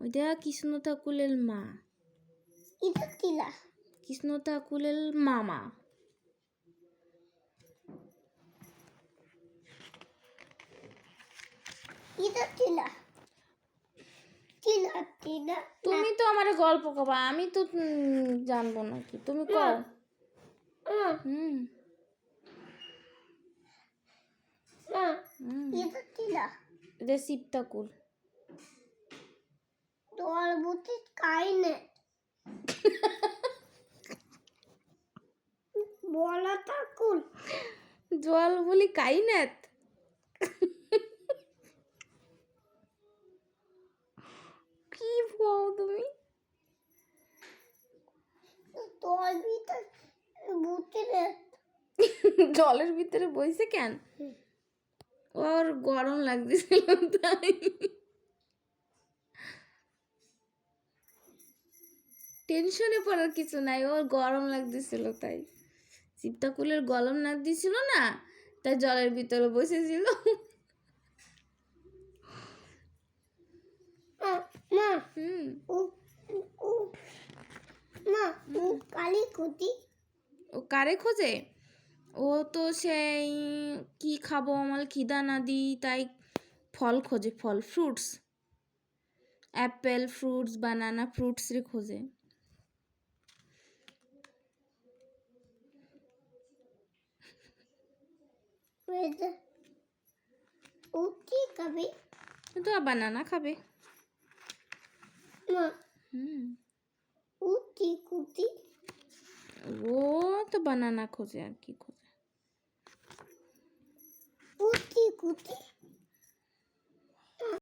ওইটা কৃষ্ণতাকুলের মা। এটা তিলা। কৃষ্ণতাকুলের মামা। এটা তিলা। তিলা তিলা। তুমি তো আমার গল্প কবা, আমি তো জানবো না কি, তুমি কও। হুম এটা তিলা। এটা শিবতাকুল। তোর বুদ্ধি কাইনে বলা তাকুল। জল বলি কাইনাত। কি বল তুমি? তোর ভিতর বুদ্ধি রে। জলের ভিতরে বইছে কেন? ওর গরম লাগতেছিল তাই। টেনশনে পড়ার কিছু নাই, ওর গরম লাগতেছিল তাই। শিবতাকুলের গরম লাগতেছিল না, তাই জলের ভিতরে বসেছিল। মা হুম মা কালি কুটি। ও কারে খোঁজে? ও তো সেই কি খাবো, আমার খিদা না দিই তাই ফল খোঁজে, ফল, ফ্রুটস, অ্যাপেল ফ্রুটস, বানানা ফ্রুটস রে খোঁজে। ও কি খাবে? তো বানানা খাবে। মা হুম ও কি কুটি? ও তো বানানা খোঁজে, আর কি খোঁজে। ও কি কুটি?